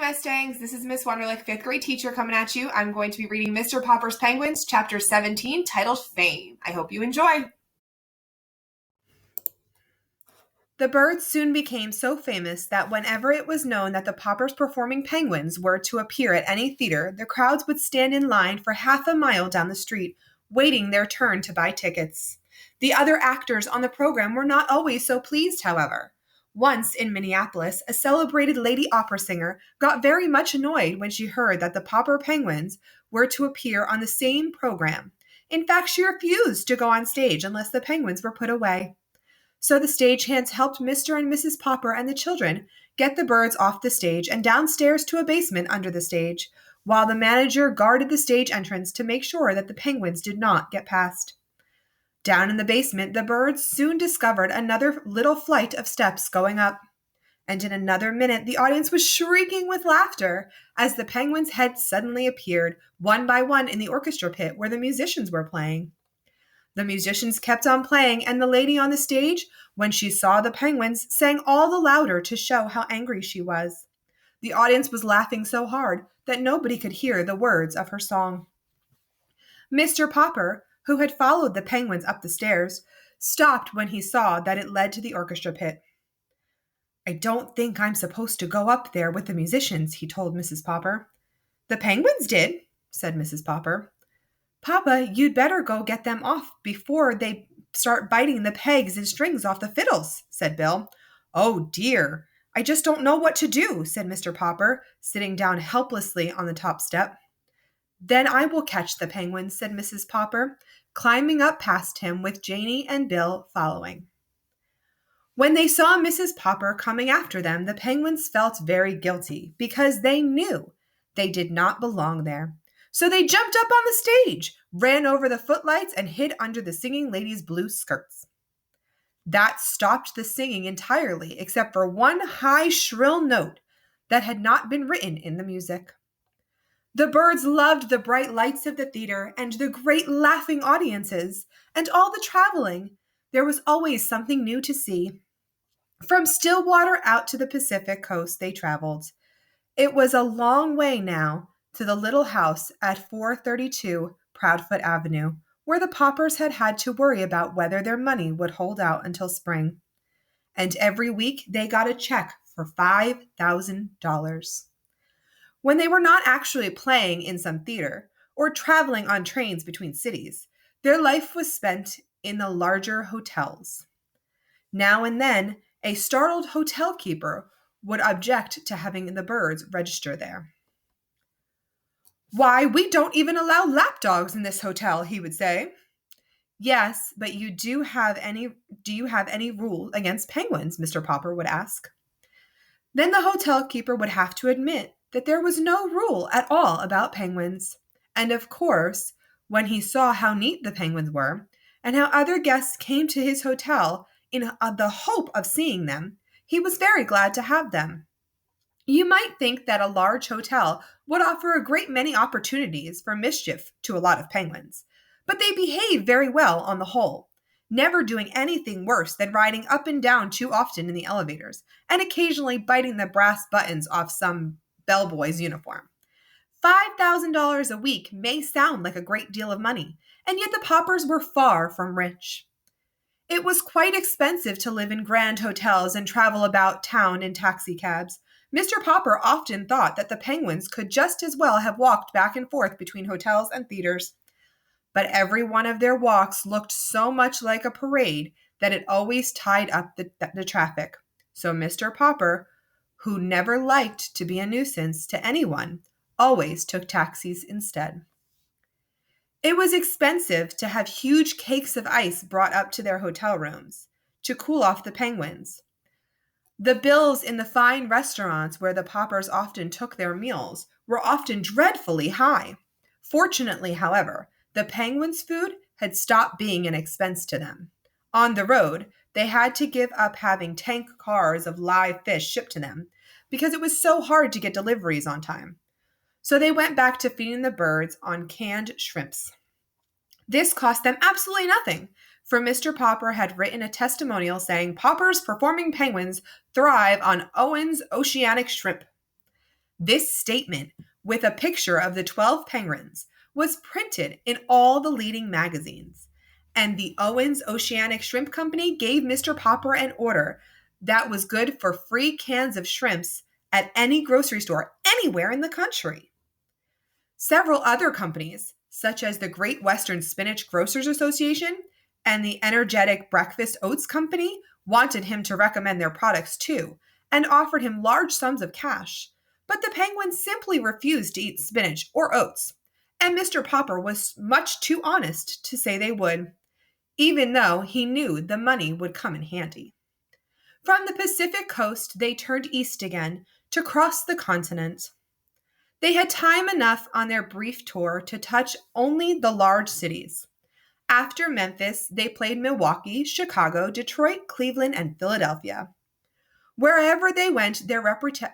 Mustangs. This is Miss Wonderlick, 5th grade teacher coming at you. I'm going to be reading Mr. Popper's Penguins, Chapter 17, titled Fame. I hope you enjoy. The birds soon became so famous that whenever it was known that the Poppers performing penguins were to appear at any theater, the crowds would stand in line for half a mile down the street, waiting their turn to buy tickets. The other actors on the program were not always so pleased, however. Once in Minneapolis, a celebrated lady opera singer got very much annoyed when she heard that the Popper Penguins were to appear on the same program. In fact, she refused to go on stage unless the penguins were put away. So the stagehands helped Mr. and Mrs. Popper and the children get the birds off the stage and downstairs to a basement under the stage, while the manager guarded the stage entrance to make sure that the penguins did not get past. Down in the basement, the birds soon discovered another little flight of steps going up. And in another minute, the audience was shrieking with laughter as the penguins' heads suddenly appeared, one by one, in the orchestra pit where the musicians were playing. The musicians kept on playing, and the lady on the stage, when she saw the penguins, sang all the louder to show how angry she was. The audience was laughing so hard that nobody could hear the words of her song. Mr. Popper, who had followed the penguins up the stairs, stopped when he saw that it led to the orchestra pit. "I don't think I'm supposed to go up there with the musicians," he told Mrs. Popper. "The penguins did," said Mrs. Popper. "Papa, you'd better go get them off before they start biting the pegs and strings off the fiddles," said Bill. "Oh, dear, I just don't know what to do," said Mr. Popper, sitting down helplessly on the top step. "Then I will catch the penguins," said Mrs. Popper, climbing up past him with Janie and Bill following. When they saw Mrs. Popper coming after them, the penguins felt very guilty because they knew they did not belong there. So they jumped up on the stage, ran over the footlights, and hid under the singing lady's blue skirts. That stopped the singing entirely, except for one high, shrill note that had not been written in the music. The birds loved the bright lights of the theater and the great laughing audiences and all the traveling. There was always something new to see. From Stillwater out to the Pacific coast they traveled. It was a long way now to the little house at 432 Proudfoot Avenue, where the Poppers had had to worry about whether their money would hold out until spring. And every week they got a check for $5,000. When they were not actually playing in some theater or traveling on trains between cities, their life was spent in the larger hotels. Now and then, a startled hotel keeper would object to having the birds register there. "Why, we don't even allow lapdogs in this hotel," he would say. "Yes, but do you have any rule against penguins?" Mr. Popper would ask. Then the hotel keeper would have to admit that there was no rule at all about penguins. And of course, when he saw how neat the penguins were, and how other guests came to his hotel in the hope of seeing them, he was very glad to have them. You might think that a large hotel would offer a great many opportunities for mischief to a lot of penguins, but they behave very well on the whole, never doing anything worse than riding up and down too often in the elevators, and occasionally biting the brass buttons off some bellboy's uniform. $5,000 a week may sound like a great deal of money, and yet the Poppers were far from rich. It was quite expensive to live in grand hotels and travel about town in taxicabs. Mr. Popper often thought that the penguins could just as well have walked back and forth between hotels and theaters. But every one of their walks looked so much like a parade that it always tied up the traffic. So Mr. Popper, who never liked to be a nuisance to anyone, always took taxis instead. It was expensive to have huge cakes of ice brought up to their hotel rooms to cool off the penguins. The bills in the fine restaurants where the Poppers often took their meals were often dreadfully high. Fortunately, however, the penguins' food had stopped being an expense to them. On the road, they had to give up having tank cars of live fish shipped to them because it was so hard to get deliveries on time. So they went back to feeding the birds on canned shrimps. This cost them absolutely nothing, for Mr. Popper had written a testimonial saying Poppers performing penguins thrive on Owen's oceanic shrimp. This statement, with a picture of the 12 penguins, was printed in all the leading magazines. And the Owens Oceanic Shrimp Company gave Mr. Popper an order that was good for free cans of shrimps at any grocery store anywhere in the country. Several other companies, such as the Great Western Spinach Grocers Association and the Energetic Breakfast Oats Company, wanted him to recommend their products too and offered him large sums of cash. But the penguins simply refused to eat spinach or oats, and Mr. Popper was much too honest to say they would, even though he knew the money would come in handy. From the Pacific coast, they turned east again to cross the continent. They had time enough on their brief tour to touch only the large cities. After Memphis, they played Milwaukee, Chicago, Detroit, Cleveland, and Philadelphia. Wherever they went, their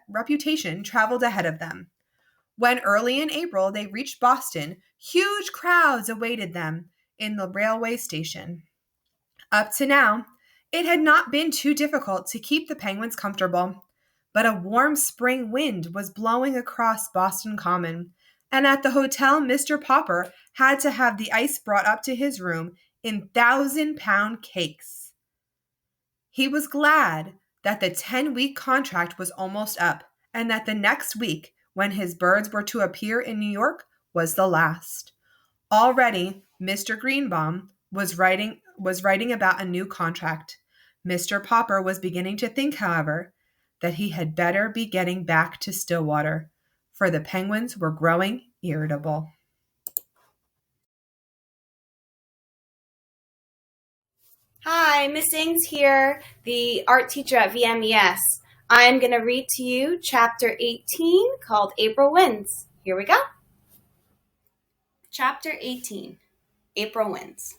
reputation traveled ahead of them. When early in April they reached Boston, huge crowds awaited them in the railway station. Up to now, it had not been too difficult to keep the penguins comfortable, but a warm spring wind was blowing across Boston Common, and at the hotel Mr. Popper had to have the ice brought up to his room in 1,000-pound cakes. He was glad that the 10-week contract was almost up, and that the next week, when his birds were to appear in New York, was the last. Already, Mr. Greenbaum was writing about a new contract. Mr. Popper was beginning to think, however, that he had better be getting back to Stillwater, for the penguins were growing irritable. Hi, Miss Ings here, the art teacher at vmes. I'm going to read to you Chapter 18 called April Winds. Here we go. Chapter 18, April Winds.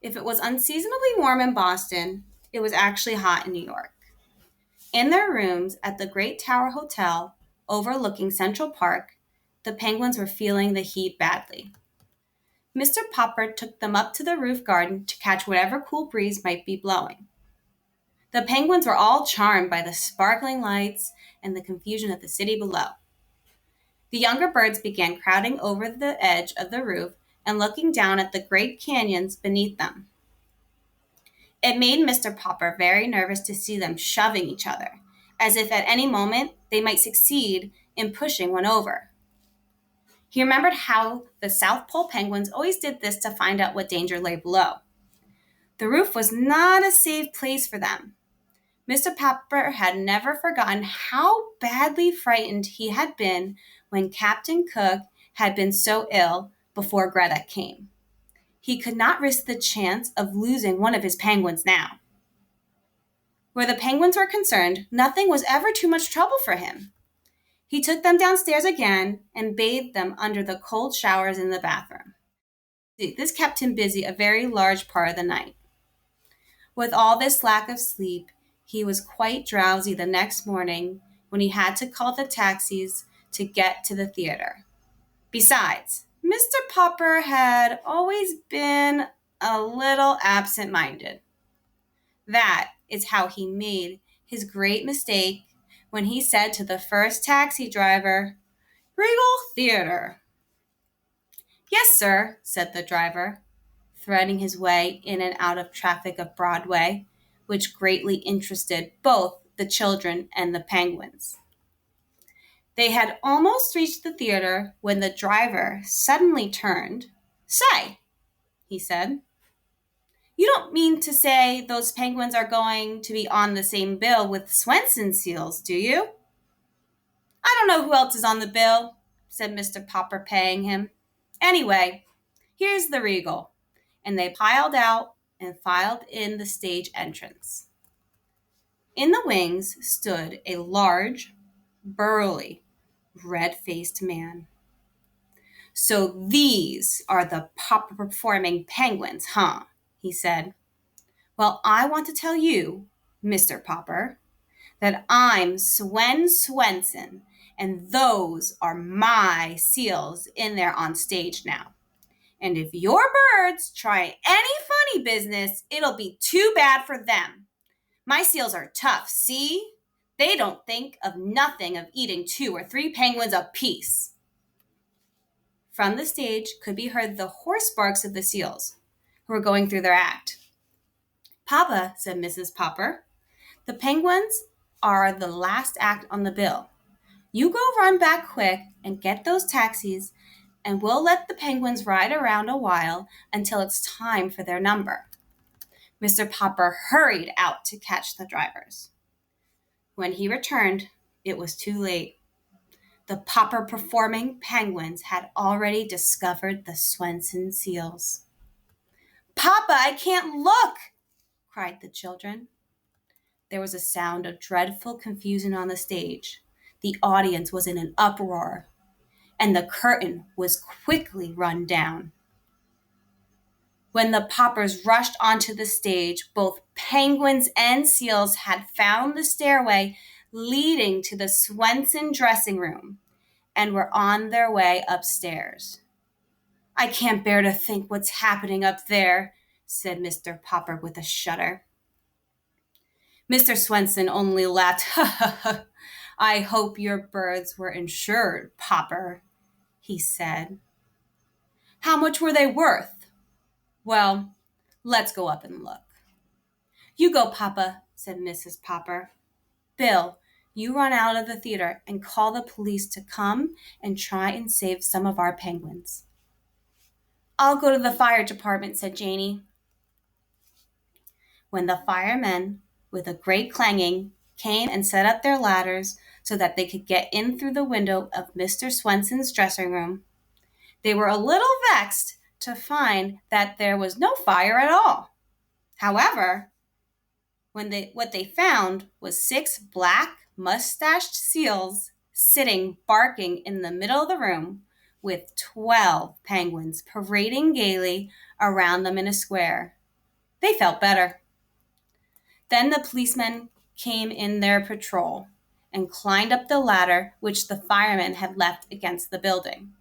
If it was unseasonably warm in Boston, it was actually hot in New York. In their rooms at the Great Tower Hotel, overlooking Central Park, the penguins were feeling the heat badly. Mr. Popper took them up to the roof garden to catch whatever cool breeze might be blowing. The penguins were all charmed by the sparkling lights and the confusion of the city below. The younger birds began crowding over the edge of the roof and looking down at the great canyons beneath them. It made Mr. Popper very nervous to see them shoving each other, as if at any moment they might succeed in pushing one over. He remembered how the South Pole penguins always did this to find out what danger lay below. The roof was not a safe place for them. Mr. Popper had never forgotten how badly frightened he had been when Captain Cook had been so ill before Greta came. He could not risk the chance of losing one of his penguins now. Where the penguins were concerned, nothing was ever too much trouble for him. He took them downstairs again and bathed them under the cold showers in the bathroom. This kept him busy a very large part of the night. With all this lack of sleep, he was quite drowsy the next morning when he had to call the taxis to get to the theater. Besides, Mr. Popper had always been a little absent-minded. That is how he made his great mistake when he said to the first taxi driver, "Regal Theater." "Yes, sir," said the driver, threading his way in and out of traffic of Broadway, which greatly interested both the children and the penguins. They had almost reached the theater when the driver suddenly turned. "Say," he said, "you don't mean to say those penguins are going to be on the same bill with Swenson seals, do you?" "I don't know who else is on the bill," said Mr. Popper, paying him. "Anyway, here's the Regal." And they piled out and filed in the stage entrance. In the wings stood a large, burly, red-faced man. "So these are the Popper performing penguins, huh?" he said. "Well, I want to tell you, Mr. Popper, that I'm Swen Swenson, and those are my seals in there on stage now. And if your birds try any funny business, it'll be too bad for them. My seals are tough, see? They don't think of nothing of eating 2 or 3 penguins apiece. From the stage could be heard the hoarse barks of the seals, who were going through their act. Papa, said Mrs. Popper, the penguins are the last act on the bill. You go run back quick and get those taxis, and we'll let the penguins ride around a while until it's time for their number. Mr. Popper hurried out to catch the drivers. When he returned, it was too late. The Popper performing penguins had already discovered the Swenson seals. Papa, I can't look, cried the children. There was a sound of dreadful confusion on the stage. The audience was in an uproar, and the curtain was quickly run down. When the Poppers rushed onto the stage, both penguins and seals had found the stairway leading to the Swenson dressing room and were on their way upstairs. I can't bear to think what's happening up there, said Mr. Popper with a shudder. Mr. Swenson only laughed. I hope your birds were insured, Popper, he said. How much were they worth? Well, let's go up and look. You go, Papa, said Mrs. Popper. Bill, you run out of the theater and call the police to come and try and save some of our penguins. I'll go to the fire department, said Janie. When the firemen, with a great clanging, came and set up their ladders so that they could get in through the window of Mr. Swenson's dressing room, they were a little vexed to find that there was no fire at all. However, what they found was 6 black, mustached seals sitting barking in the middle of the room with 12 penguins parading gaily around them in a square. They felt better. Then the policemen came in their patrol and climbed up the ladder which the firemen had left against the building.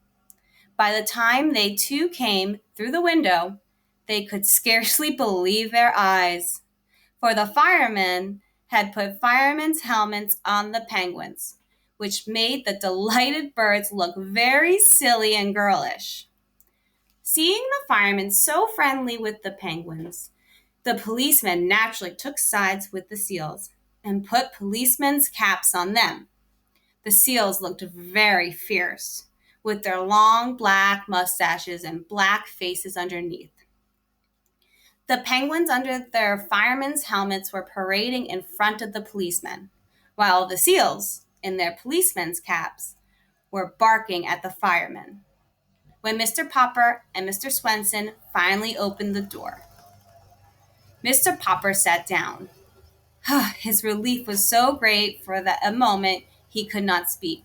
By the time they too came through the window, they could scarcely believe their eyes, for the firemen had put firemen's helmets on the penguins, which made the delighted birds look very silly and girlish. Seeing the firemen so friendly with the penguins, the policemen naturally took sides with the seals and put policemen's caps on them. The seals looked very fierce, with their long black mustaches and black faces underneath. The penguins under their firemen's helmets were parading in front of the policemen, while the seals, in their policemen's caps, were barking at the firemen. When Mr. Popper and Mr. Swenson finally opened the door, Mr. Popper sat down. His relief was so great for a moment he could not speak.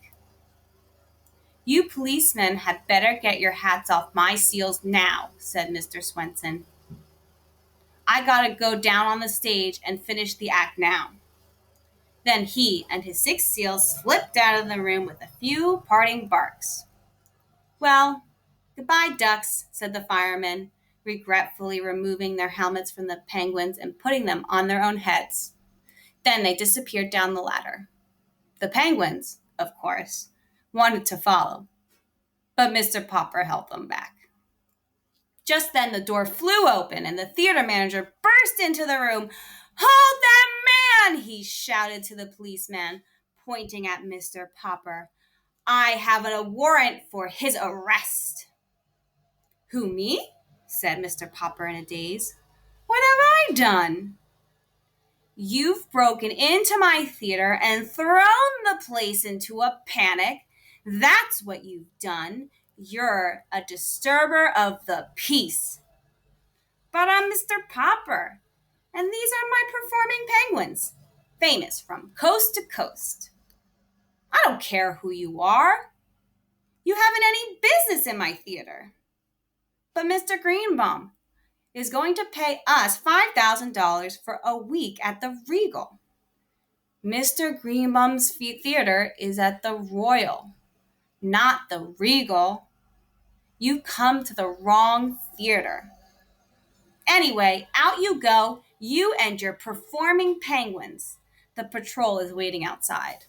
You policemen had better get your hats off my seals now, said Mr. Swenson. I gotta go down on the stage and finish the act now. Then he and his 6 seals slipped out of the room with a few parting barks. Well, goodbye, ducks, said the firemen, regretfully removing their helmets from the penguins and putting them on their own heads. Then they disappeared down the ladder. The penguins, of course, wanted to follow, but Mr. Popper held them back. Just then the door flew open and the theater manager burst into the room. Hold that man, he shouted to the policeman, pointing at Mr. Popper. I have a warrant for his arrest. Who, me? Said Mr. Popper in a daze. What have I done? You've broken into my theater and thrown the place into a panic. That's what you've done. You're a disturber of the peace. But I'm Mr. Popper, and these are my performing penguins, famous from coast to coast. I don't care who you are. You haven't any business in my theater. But Mr. Greenbaum is going to pay us $5,000 for a week at the Regal. Mr. Greenbaum's theater is at the Royal, not the Regal. You come to the wrong theater. Anyway, out you go, you and your performing penguins. The patrol is waiting outside.